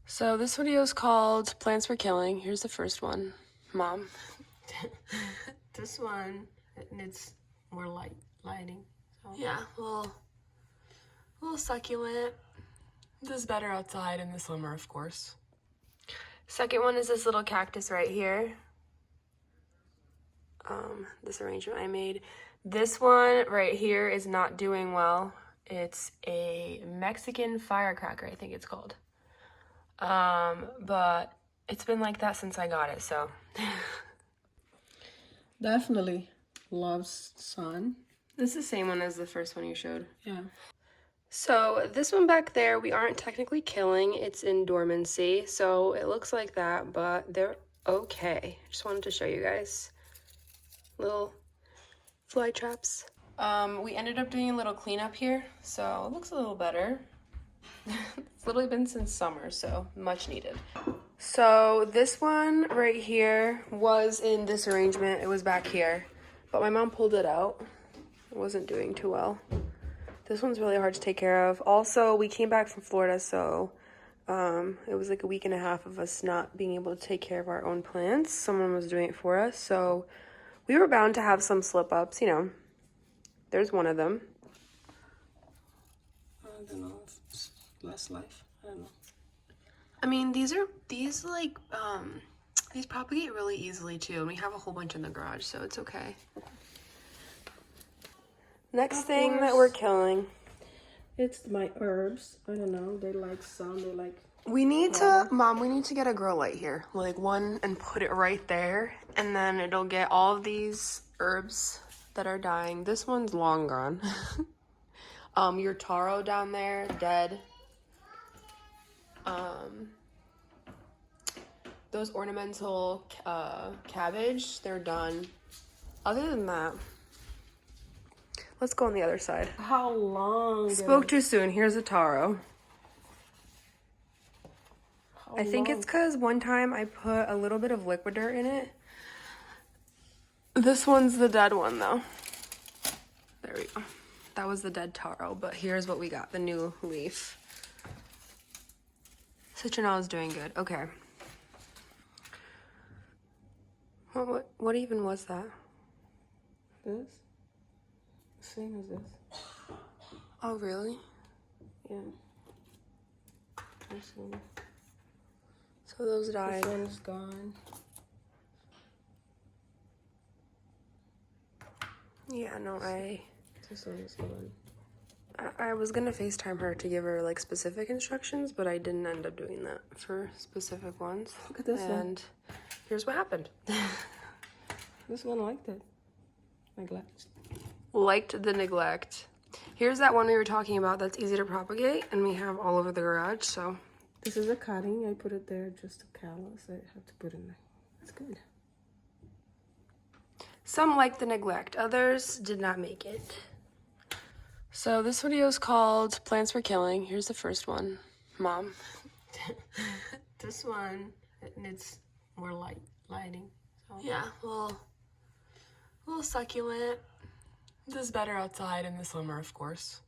So this video is called Plants for Killing. Here's the first one. Mom. This one needs more lighting. So. Yeah, a little succulent. This is better outside in the summer, of course. Second one is this little cactus right here. This arrangement I made. This one right here is not doing well. It's a Mexican firecracker, I think it's called. But it's been like that since I got it, so. Definitely loves sun. This is the same one as the first one you showed. Yeah. So this one back there, we aren't technically killing. It's in dormancy, so it looks like that, but they're okay. Just wanted to show you guys. Little fly traps. We ended up doing a little cleanup here, so it looks a little better. It's literally been since summer, so much needed. So this one right here was in this arrangement. It was back here, but my mom pulled it out. It wasn't doing too well. This one's really hard to take care of. Also, we came back from Florida, so it was like a week and a half of us not being able to take care of our own plants. Someone was doing it for us, so we were bound to have some slip-ups, you know. There's one of them. I don't know if it's less life. I don't know. I mean, these propagate really easily too, and we have a whole bunch in the garage, so it's okay. Next thing that we're killing. It's my herbs. I don't know. They like sun. They like. We need to, Mom, we need to get a grow light here. Like one and put it right there, and then it'll get all of these herbs that are dying. This one's long gone. Your taro down there, dead. Those ornamental cabbage, they're done. Other than that, let's go on the other side. How long? Spoke too soon. Here's a taro. I think it's because one time I put a little bit of liquid dirt in it. This one's the dead one, though. There we go. That was the dead taro, but here's what we got, the new leaf. Citronelle is doing good. Okay. What even was that? This? Same as this. Oh, really? Yeah. This one. So those died. This one's gone. Yeah, no, This one is gone. I was gonna FaceTime her to give her like specific instructions, but I didn't end up doing that for specific ones. Look at this one. And here's what happened. This one liked it. Neglect. Liked the neglect. Here's that one we were talking about that's easy to propagate, and we have all over the garage, so. This is a cutting. I put it there just to callus. I have to put it in there. That's good. Some liked the neglect, others did not make it. So this video is called Plants for Killing. Here's the first one. Mom. This one needs more lighting. So. Yeah, a little succulent. This is better outside in the summer, of course.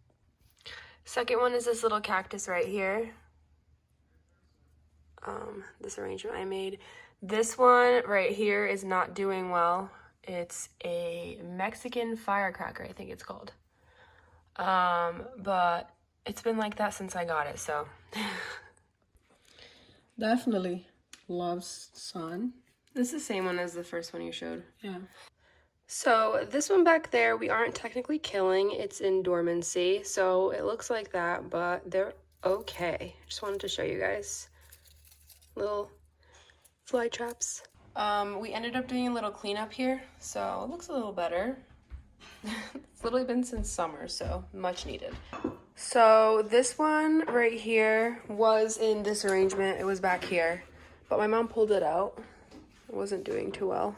Second one is this little cactus right here. This arrangement I made. This one right here is not doing well. It's a Mexican firecracker, I think it's called. But it's been like that since I got it, so. Definitely loves sun. This is the same one as the first one you showed. Yeah. So this one back there, we aren't technically killing. It's in dormancy, so it looks like that, but they're okay. Just wanted to show you guys. Little fly traps. We ended up doing a little cleanup here, so it looks a little better. It's literally been since summer, so much needed. So this one right here was in this arrangement. It was back here, but my mom pulled it out. It wasn't doing too well.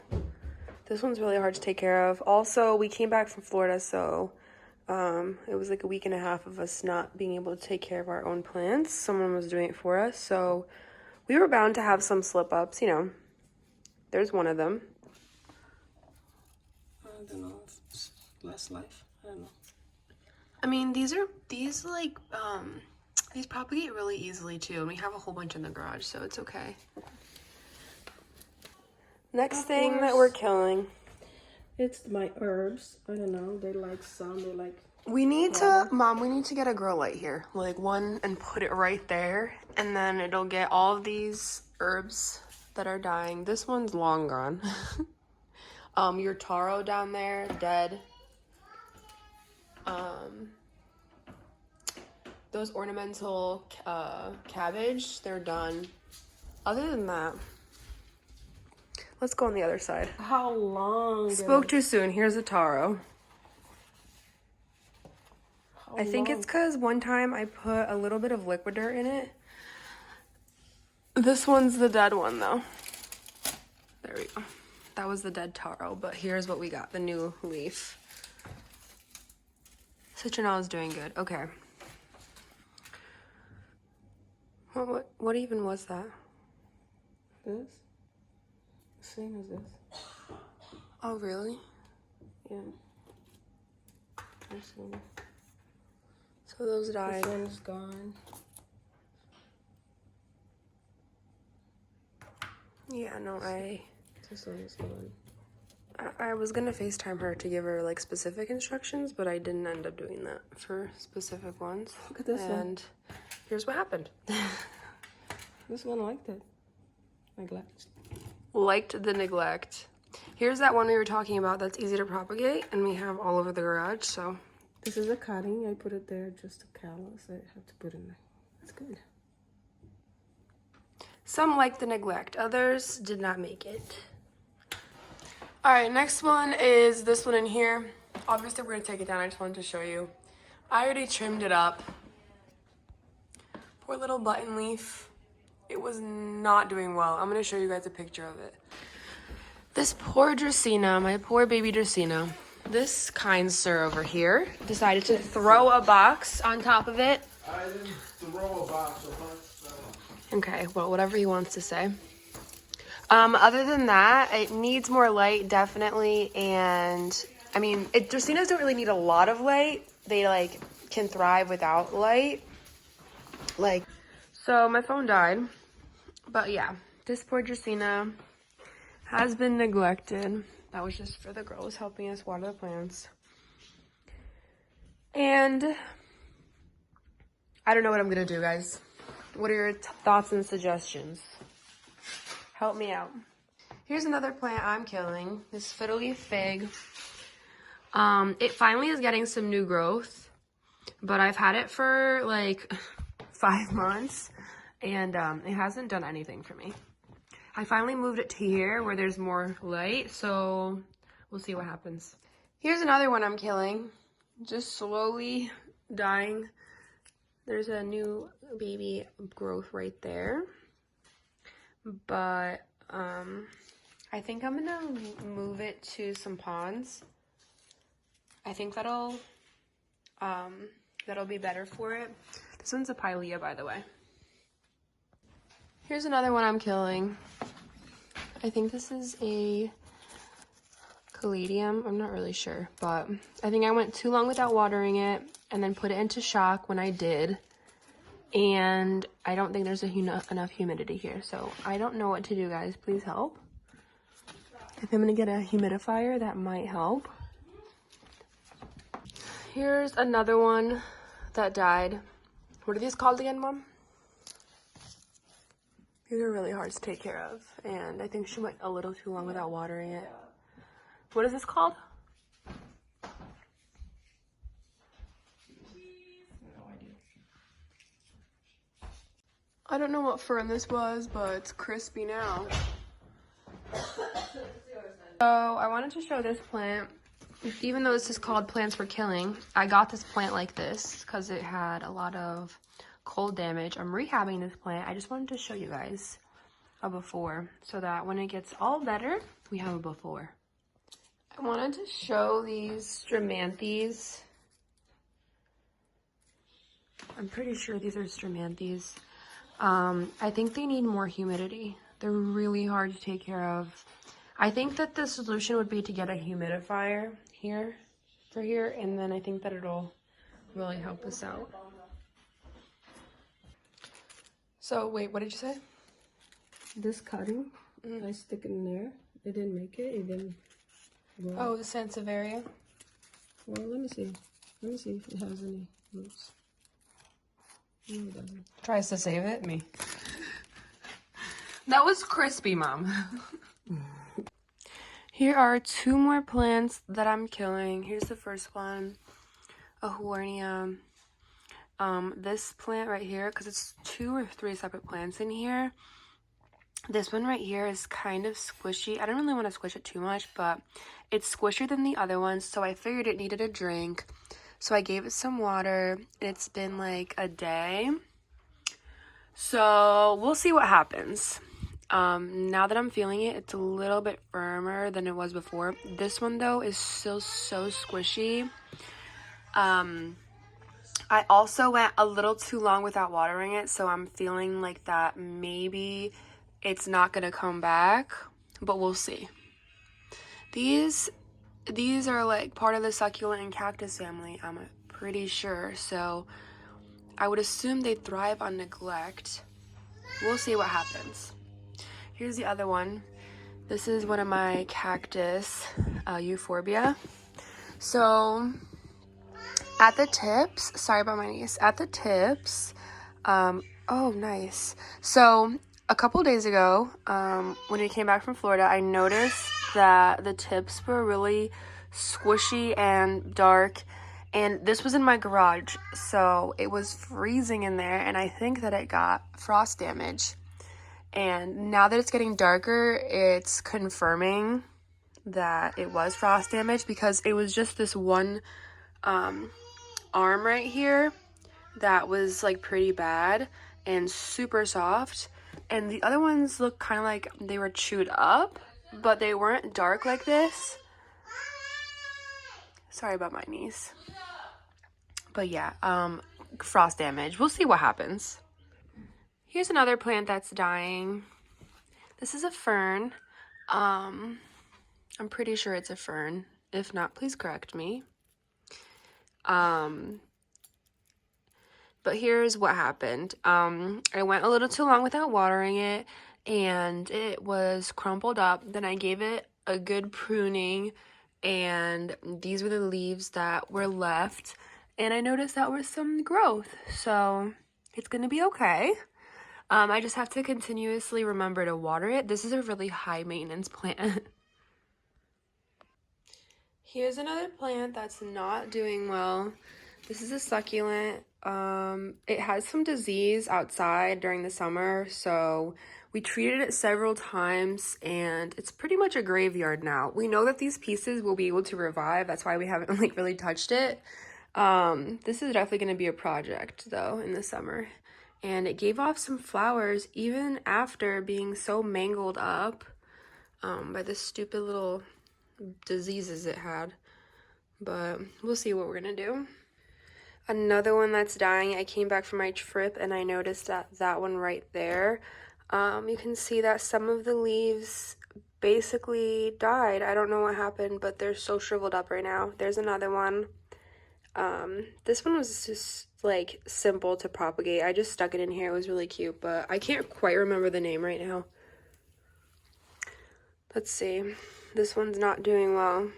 This one's really hard to take care of. Also, we came back from Florida, so it was like a week and a half of us not being able to take care of our own plants. Someone was doing it for us, so we were bound to have some slip-ups, you know. There's one of them. I don't know if it's less life. I don't know. I mean, these These propagate really easily too, and we have a whole bunch in the garage, so it's okay. Next thing that we're killing. It's my herbs. I don't know. They like some. They like. We need to, Mom, we need to get a grow light here. Like one and put it right there. And then it'll get all of these herbs that are dying. This one's long gone. Your taro down there, dead. Those ornamental cabbage, they're done. Other than that, let's go on the other side. How long? Spoke too soon. Here's a taro. I think it's because one time I put a little bit of liquid dirt in it. This one's the dead one, though. There we go. That was the dead taro, but here's what we got, the new leaf. Citronelle is doing good. Okay. What even was that? This? Same as this. Oh, really? Yeah. This one. So those died. This one's gone. Yeah, no, This one is gone. I was gonna FaceTime her to give her like specific instructions, but I didn't end up doing that for specific ones. Look at this one. And here's what happened. This one liked it. Neglect. Liked the neglect. Here's that one we were talking about that's easy to propagate, and we have all over the garage, so. This is a cutting. I put it there just to callus. I have to put it in there. That's good. Some liked the neglect. Others did not make it. All right, next one is this one in here. Obviously, we're gonna take it down. I just wanted to show you. I already trimmed it up. Poor little button leaf. It was not doing well. I'm gonna show you guys a picture of it. This poor Dracaena, my poor baby Dracaena, this kind sir over here decided to throw a box on top of it. I didn't throw a box. Okay, well, whatever he wants to say. Other than that, it needs more light, definitely. And I mean, Dracaenas don't really need a lot of light. They like can thrive without light. Like, so my phone died. But yeah, this poor Dracaena has been neglected. That was just for the girls helping us water the plants. And I don't know what I'm gonna do, guys. What are your thoughts and suggestions? Help me out. Here's another plant I'm killing. This fiddle leaf fig. It finally is getting some new growth, but I've had it for like 5 months, and it hasn't done anything for me. I finally moved it to here where there's more light, so we'll see what happens. Here's another one I'm killing. Just slowly dying. There's a new baby growth right there. But I think I'm gonna move it to some ponds. I think that'll be better for it. This one's a pilea, by the way. Here's another one I'm killing. I think this is a caladium. I'm not really sure, but I think I went too long without watering it and then put it into shock when I did. And I don't think there's enough humidity here, so I don't know what to do, guys. Please help. If I'm gonna get a humidifier, that might help. Here's another one that died. What are these called again, Mom? These are really hard to take care of, and I think she went a little too long without watering it. What is this called? I don't know what fern this was, but it's crispy now. So I wanted to show this plant. Even though this is called Plants for Killing, I got this plant like this because it had a lot of cold damage. I'm rehabbing this plant. I just wanted to show you guys a before so that when it gets all better, we have a before. I wanted to show these Stramanthes. I'm pretty sure these are Stramanthes. I think they need more humidity. They're really hard to take care of. I think that the solution would be to get a humidifier here, and then I think that it'll really help us out. So, wait, what did you say? This cutting, I stick it in there. It didn't make it. It didn't. Well, Oh, the Sansevieria. well, let me see. Let me see if it has any roots. No, it doesn't. Tries to save it. Me. That was crispy, Mom. Here are 2 more plants that I'm killing. Here's the first one, Ahurnia. This plant right here, because it's 2 or 3 separate plants in here. This one right here is kind of squishy. I don't really want to squish it too much, but it's squishier than the other ones, so I figured it needed a drink. So I gave it some water. It's been like a day. So we'll see what happens. Now that I'm feeling it, it's a little bit firmer than it was before. This one though is still so squishy. I also went a little too long without watering it, so I'm feeling like that maybe it's not gonna come back, but we'll see. These are like part of the succulent and cactus family, I'm pretty sure, so I would assume they thrive on neglect. We'll see what happens. Here's the other one. This is one of my cactus, euphorbia. So at the tips, sorry about my niece, at the tips, oh nice. So a couple days ago, when we came back from Florida, I noticed that the tips were really squishy and dark, and this was in my garage, so it was freezing in there, and I think that it got frost damage. And now that it's getting darker, it's confirming that it was frost damage, because it was just this one arm right here that was like pretty bad and super soft, and the other ones look kind of like they were chewed up, but they weren't dark like this. Sorry about my niece. But yeah, frost damage. We'll see what happens. Here's another plant that's dying. This is a fern. I'm pretty sure it's a fern. If not, please correct me. But here's what happened. I went a little too long without watering it, and it was crumpled up. Then I gave it a good pruning, and these were the leaves that were left. And I noticed that was some growth, so it's gonna be okay. I just have to continuously remember to water it. This is a really high maintenance plant. Here's another plant that's not doing well. This is a succulent. It has some disease outside during the summer, so we treated it several times, and it's pretty much a graveyard now. We know that these pieces will be able to revive. That's why we haven't like really touched it. This is definitely going to be a project though in the summer. And it gave off some flowers even after being so mangled up by the stupid little diseases it had. But we'll see what we're gonna do. Another one that's dying, I came back from my trip and I noticed that one right there. You can see that some of the leaves basically died. I don't know what happened, but they're so shriveled up right now. There's another one. This one was just like simple to propagate. I just stuck it in here. It was really cute, but I can't quite remember the name right now. Let's see. This one's not doing well.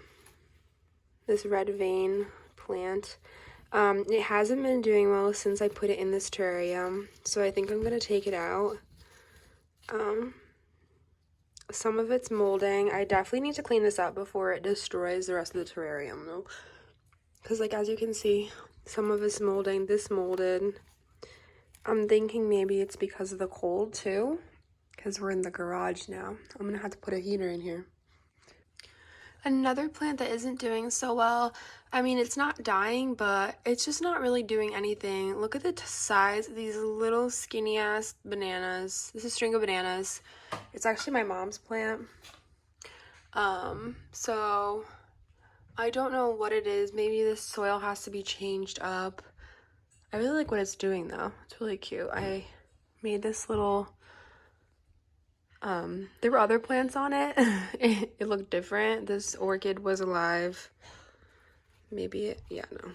This red vein plant. It hasn't been doing well since I put it in this terrarium, so I think I'm gonna take it out. Some of it's molding. I definitely need to clean this up before it destroys the rest of the terrarium though. Because like as you can see, some of it's molding. This molded. I'm thinking maybe it's because of the cold too, because we're in the garage now. I'm gonna have to put a heater in here. Another plant that isn't doing so well, I mean, it's not dying, but it's just not really doing anything. Look at the size of these little skinny ass bananas. This is a string of bananas. It's actually my mom's plant. So I don't know what it is. Maybe this soil has to be changed up. I really like what it's doing though. It's really cute. I made this little, there were other plants on it. It looked different. This orchid was alive. Maybe it, yeah, no.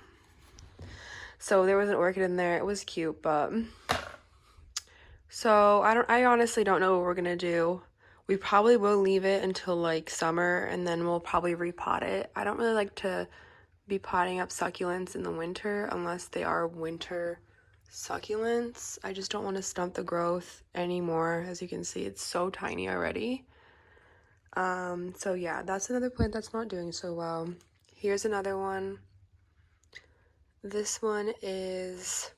So there was an orchid in there. It was cute, but So I honestly don't know what we're gonna do. We probably will leave it until like summer and then we'll probably repot it. I don't really like to be potting up succulents in the winter unless they are winter succulents. I just don't want to stump the growth anymore. As you can see, it's so tiny already. So yeah, that's another plant that's not doing so well. Here's another one. This one is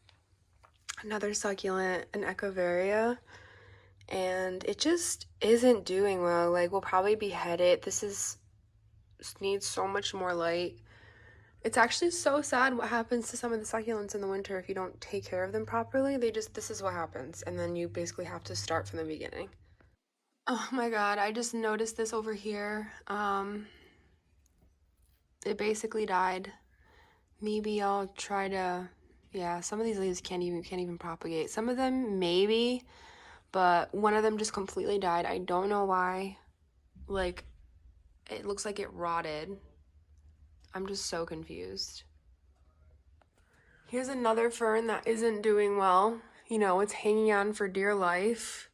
another succulent, an Echeveria, and it just isn't doing well. Like, we'll probably behead it. This needs so much more light. It's actually so sad what happens to some of the succulents in the winter if you don't take care of them properly. This is what happens, and then you basically have to start from the beginning. Oh my god, I just noticed this over here. It basically died. Maybe I'll try to, yeah, some of these leaves can't even propagate. Some of them maybe, but one of them just completely died. I don't know why. Like, it looks like it rotted. I'm just so confused. Here's another fern that isn't doing well. You know, it's hanging on for dear life.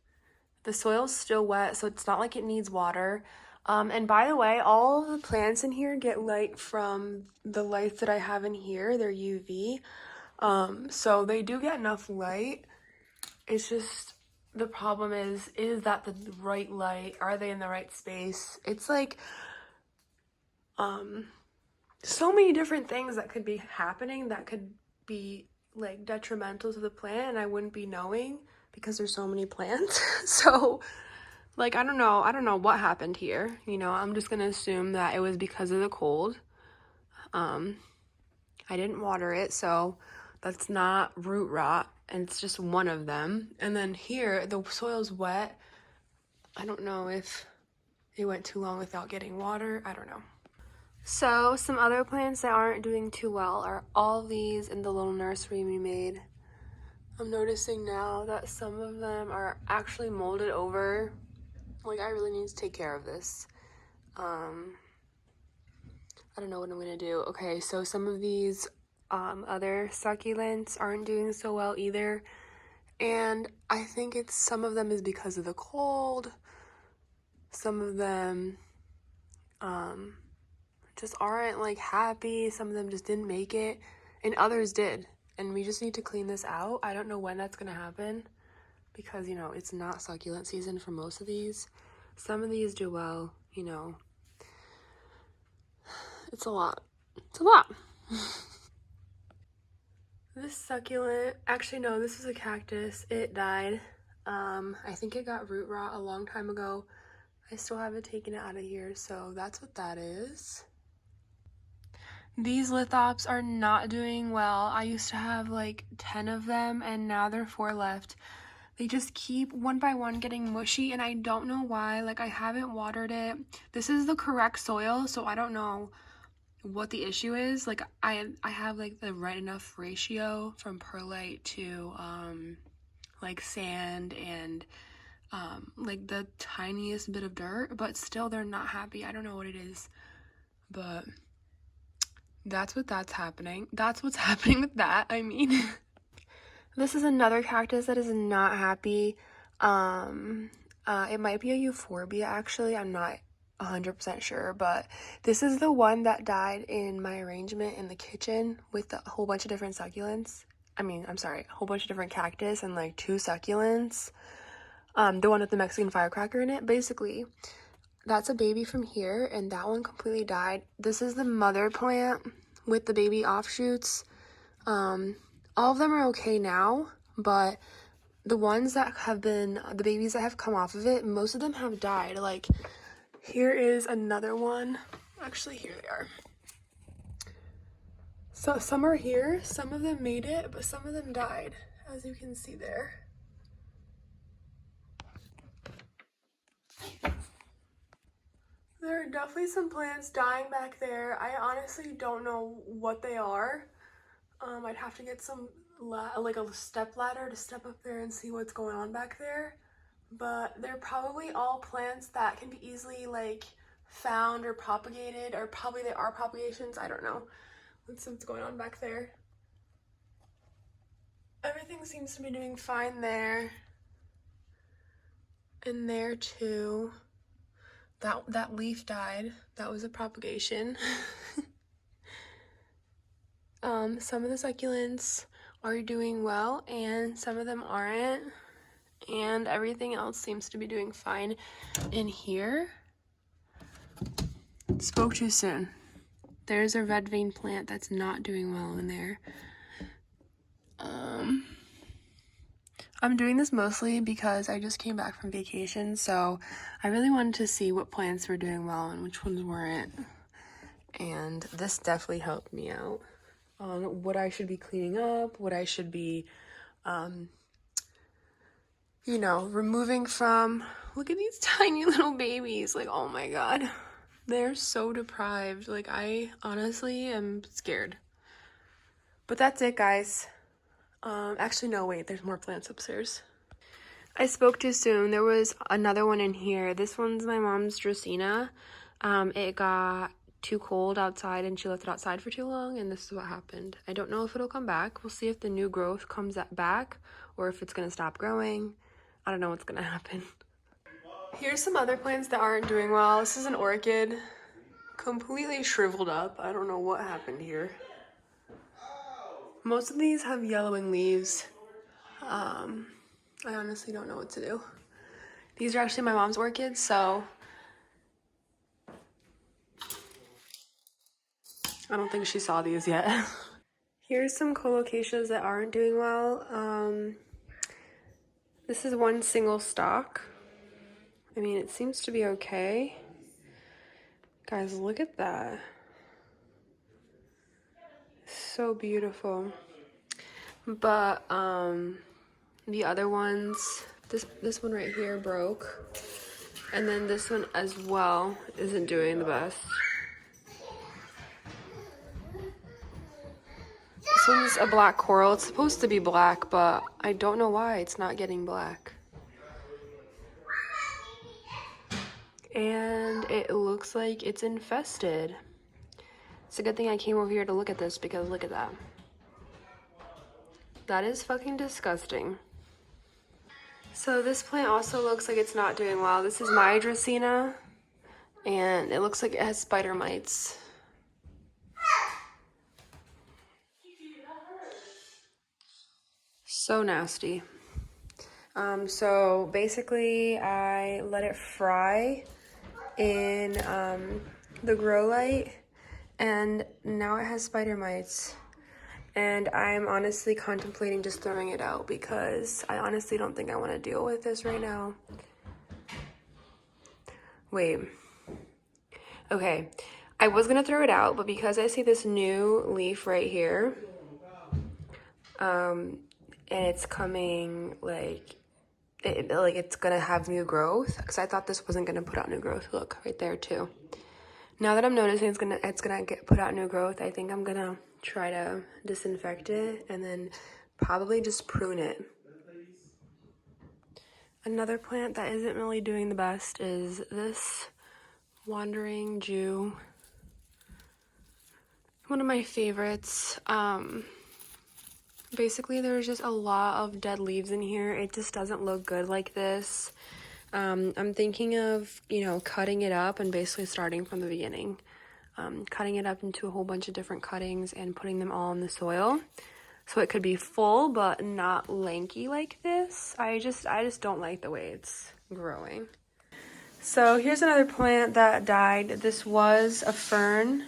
The soil's still wet, so it's not like it needs water. And by the way, all the plants in here get light from the lights that I have in here. They're UV. So they do get enough light. It's just the problem is that the right light? Are they in the right space? It's like so many different things that could be happening that could be like detrimental to the plant and I wouldn't be knowing because there's so many plants. So like I don't know what happened here. You know, I'm just gonna assume that it was because of the cold. I didn't water it, so that's not root rot, and it's just one of them. And then here, the soil's wet. I don't know if it went too long without getting water. I don't know. So some other plants that aren't doing too well are all these in the little nursery we made. I'm noticing now that some of them are actually molded over. Like, I really need to take care of this. I don't know what I'm gonna do. Okay, so some of these other succulents aren't doing so well either. And I think some of them is because of the cold. Some of them just aren't like happy. Some of them just didn't make it and others did. And we just need to clean this out. I don't know when that's gonna happen because, you know, it's not succulent season for most of these. Some of these do well, you know. It's a lot. It's a lot. This succulent, actually no, this is a cactus. It died. I think it got root rot a long time ago. I still haven't taken it out of here, so that's what that is. These lithops are not doing well. I used to have like 10 of them and now there are 4 left. They just keep one by one getting mushy and I don't know why. Like, I haven't watered it. This is the correct soil, so I don't know what the issue is. Like, I have like the right enough ratio from perlite to like sand and like the tiniest bit of dirt, but still they're not happy. I don't know what it is, but that's what's happening. That's what's happening with that. I mean, this is another cactus that is not happy. It might be a euphorbia actually. I'm not 100% sure, but this is the one that died in my arrangement in the kitchen with a whole bunch of different succulents. A whole bunch of different cactus and like 2 succulents. The one with the Mexican firecracker in it. Basically, that's a baby from here, and that one completely died. This is the mother plant with the baby offshoots. All of them are okay now, but the ones that have been, the babies that have come off of it, most of them have died. Like, here is another one. Actually, here they are. So some are here, some of them made it, but some of them died, as you can see there. There are definitely some plants dying back there. I honestly don't know what they are. I'd have to get some, like a step ladder to step up there and see what's going on back there. But they're probably all plants that can be easily like found or propagated, or probably they are propagations. I don't know. Let's see what's going on back there. Everything seems to be doing fine there. in there too. That leaf died. That was a propagation. Some of the succulents are doing well and some of them aren't. And everything else seems to be doing fine in here. Spoke too soon. There's a red vein plant that's not doing well in there. I'm doing this mostly because I just came back from vacation, so I really wanted to see what plants were doing well and which ones weren't. And this definitely helped me out on what I should be cleaning up, what I should be, you know, removing from. Look at these tiny little babies. Like, oh my God. They're so deprived. Like, I honestly am scared. But that's it, guys. Actually, no, wait, there's more plants upstairs. I spoke too soon. There was another one in here. This one's my mom's Dracaena. It got too cold outside and she left it outside for too long, and this is what happened. I don't know if it'll come back. We'll see if the new growth comes back or if it's gonna stop growing. I don't know what's gonna happen. Here's some other plants that aren't doing well. This is an orchid, completely shriveled up. I don't know what happened here. Most of these have yellowing leaves. I honestly don't know what to do. These are actually my mom's orchids, so I don't think she saw these yet. Here's some colocasias that aren't doing well. This is one single stalk. I mean, it seems to be okay. Guys, look at that. So beautiful. But the other ones, this one right here broke, and then this one as well isn't doing the best. This one's a black coral. It's supposed to be black, but I don't know why it's not getting black. And it looks like it's infested. It's a good thing I came over here to look at this, because look at that. That is fucking disgusting. So this plant also looks like it's not doing well. This is my Dracaena, and it looks like it has spider mites. So nasty. So basically I let it fry in the grow light, and now it has spider mites. And I'm honestly contemplating just throwing it out because I honestly don't think I want to deal with this right now. Wait. Okay. I was going to throw it out, but because I see this new leaf right here, and it's coming like it's gonna have new growth, because I thought this wasn't gonna put out new growth. Look right there too. Now that I'm noticing it's gonna put out new growth, I think I'm gonna try to disinfect it and then probably just prune it. Another plant that isn't really doing the best is this Wandering Jew. One of my favorites. Basically, there's just a lot of dead leaves in here. It just doesn't look good like this. I'm thinking of, you know, cutting it up and basically starting from the beginning. Cutting it up into a whole bunch of different cuttings and putting them all in the soil. So it could be full, but not lanky like this. I just don't like the way it's growing. So here's another plant that died. This was a fern.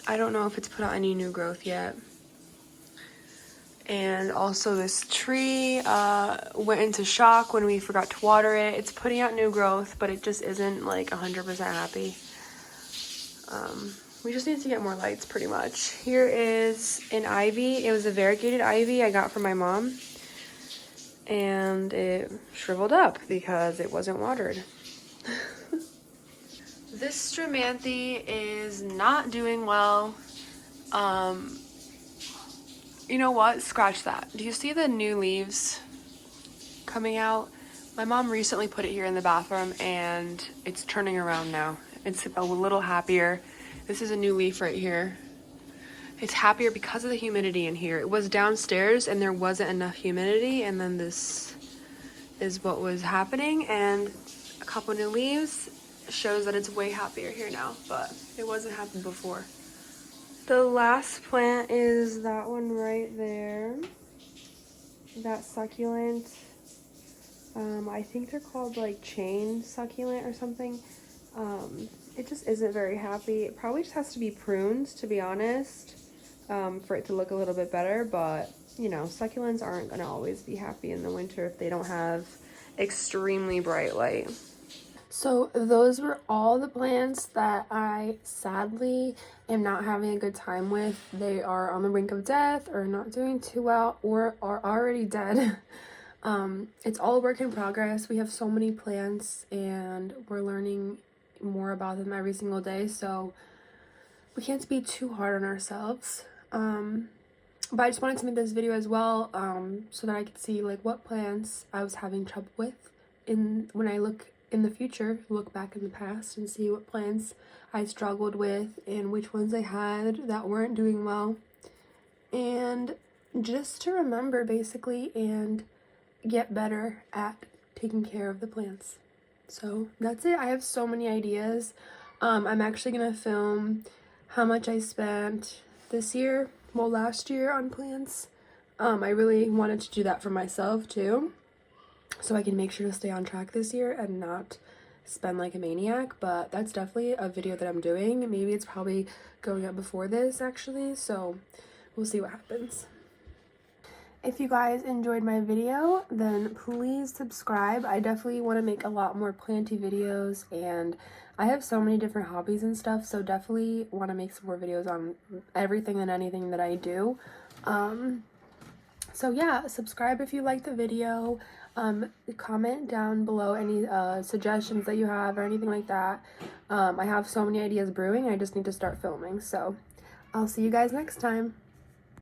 I don't know if it's put out any new growth yet. And also this tree went into shock when we forgot to water it. It's putting out new growth, but it just isn't like 100% happy. We just need to get more lights pretty much. Here is an ivy. It was a variegated ivy I got from my mom. And it shriveled up because it wasn't watered. This Stramanthe is not doing well. You know what? Scratch that. Do you see the new leaves coming out? My mom recently put it here in the bathroom and it's turning around now. It's a little happier. This is a new leaf right here. It's happier because of the humidity in here. It was downstairs and there wasn't enough humidity, and then this is what was happening, and a couple new leaves shows that it's way happier here now, but it wasn't happening before. The last plant is that one right there, that succulent. I think they're called like chain succulent or something. It just isn't very happy. It probably just has to be pruned, to be honest, for it to look a little bit better. But you know, succulents aren't gonna always be happy in the winter if they don't have extremely bright light. So those were all the plants that I sadly am not having a good time with. They are on the brink of death, or not doing too well, or are already dead. It's all a work in progress. We have so many plants and we're learning more about them every single day, so we can't be too hard on ourselves. But I just wanted to make this video as well, so that I could see like what plants I was having trouble with when I look in the future, look back in the past and see what plants I struggled with and which ones I had that weren't doing well. And just to remember basically and get better at taking care of the plants. So that's it. I have so many ideas. I'm actually gonna film how much I spent this year, well last year, on plants. I really wanted to do that for myself too, so I can make sure to stay on track this year and not spend like a maniac. But that's definitely a video that I'm doing. Maybe it's probably going up before this actually, so we'll see what happens. If you guys enjoyed my video, then please subscribe. I definitely want to make a lot more planty videos, and I have so many different hobbies and stuff, so definitely want to make some more videos on everything and anything that I do. So yeah, subscribe if you like the video. Comment down below any suggestions that you have or anything like that. I have so many ideas brewing. I just need to start filming. So I'll see you guys next time.